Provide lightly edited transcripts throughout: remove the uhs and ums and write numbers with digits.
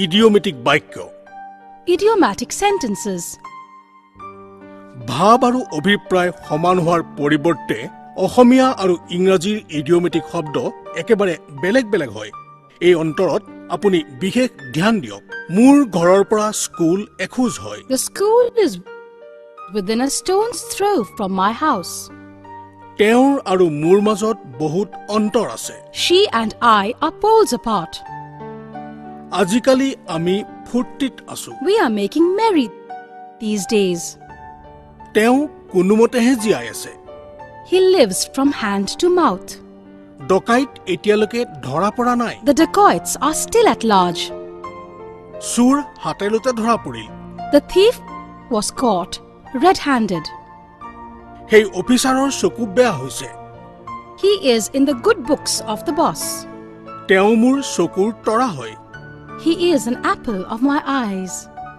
Idiomatic বাক্য Idiomatic sentences. ভাব আৰু অভিপ্ৰায় সমান হোৱাৰ পৰিৱৰ্তে অসমীয়া আৰু ইংৰাজীৰ idiomatic শব্দ একেবাৰে বেলেগ বেলেগ হয়। এই অন্তৰত আপুনি বিশেষ ধ্যান দিয়ক। মোৰ ঘৰৰ পৰা স্কুল এখোজ হয়। The school is within a stone's throw from my house. তেওঁৰ আৰু মোৰ মাজত বহুত অন্তৰ আছে। She and I are poles apart. আজিকালি আমি ফুৰ্তিত আছো। We are making merry these days. তেওঁ কোনোমতেহে জীয়াই আছে। He lives from hand to mouth. ডকাইত এতিয়ালৈকে ধৰা পৰা নাই। The dacoits are still at large. চুৰ হাতেলতে ধৰা পৰিল। The thief was caught red-handed. সেই অফিচাৰৰ চকু বেয়া হৈছে। He is in the good books of the boss. তেওঁ মোৰ চকুৰ তৰা হয়। He is an apple of my eyes.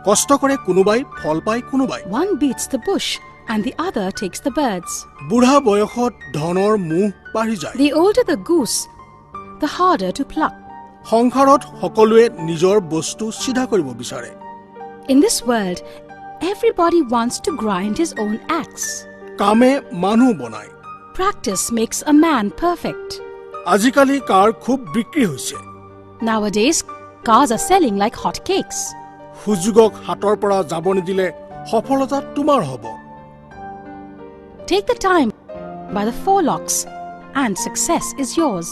কষ্ট কৰে কোনোবাই ফল পায় কোনোবাই। One beats the bush and the other takes the birds. বুঢ়া বয়সত ধনৰ মোহ বাঢ়ি যায়। The older the goose, the harder to pluck. সংসাৰত সকলোৱে নিজৰ বস্তু সিধা কৰিব বিচাৰে। In this world, everybody wants to grind his own axe. কামে মানুহ বনায়। Practice makes a man perfect. আজিকালি কাৰ খুব বিক্ৰী হৈছে। Nowadays, cars are selling like hot cakes. সুযোগক হাতৰ পৰা যাব নিদিলে সফলতা তোমাৰ হ'ব। Take the time by the forelocks and success is yours.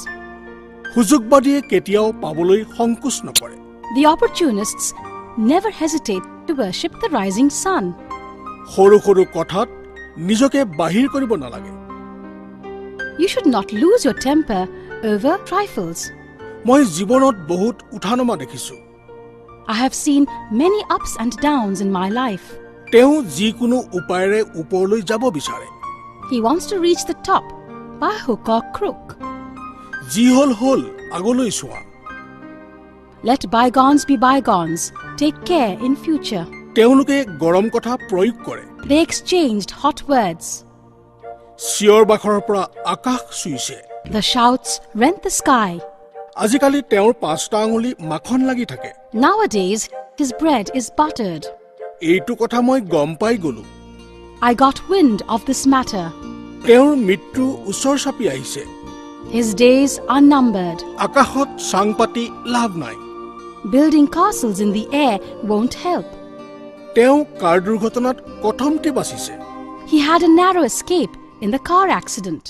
সুযোগবাদীয়ে কেতিয়াও পাবলৈ সংকোচ নকৰে। The opportunists never hesitate to worship the rising sun. সৰু সৰু কথাত নিজকে বাহিৰ কৰিব নালাগে। You should not lose your temper over trifles. মই জীৱনত বহুত উঠানমা দেখিছো। I have seen many ups and downs in my life. তেওঁ যিকোনো উপায়েৰে ওপৰলৈ যাব বিচাৰে। He wants to reach the top by hook or crook. যি হল হল আগলৈ চোৱা। Let bygones be bygones. Take care in future. তেওঁলোকে গৰম কথা প্ৰয়োগ কৰে। They exchanged hot words. চিঞৰ বাখৰৰ পৰা আকাশ চুইছে। The shouts rent the sky. আজিকালি তেওঁৰ 5টা আঙুলি মাখন লাগি থাকে। Nowadays, his bread is buttered. এইটো কথা মই গম পাই গলো। I got wind of this matter. তেওঁৰ মৃত্যু ওচৰ চাপি আহিছে। His days are numbered. আকাশত চাং পাতি লাভ নাই। Building castles in the air won't help. তেওঁ কাৰ দুৰ্ঘটনাত কথমকে বাচিছে। He had a narrow escape in the car accident.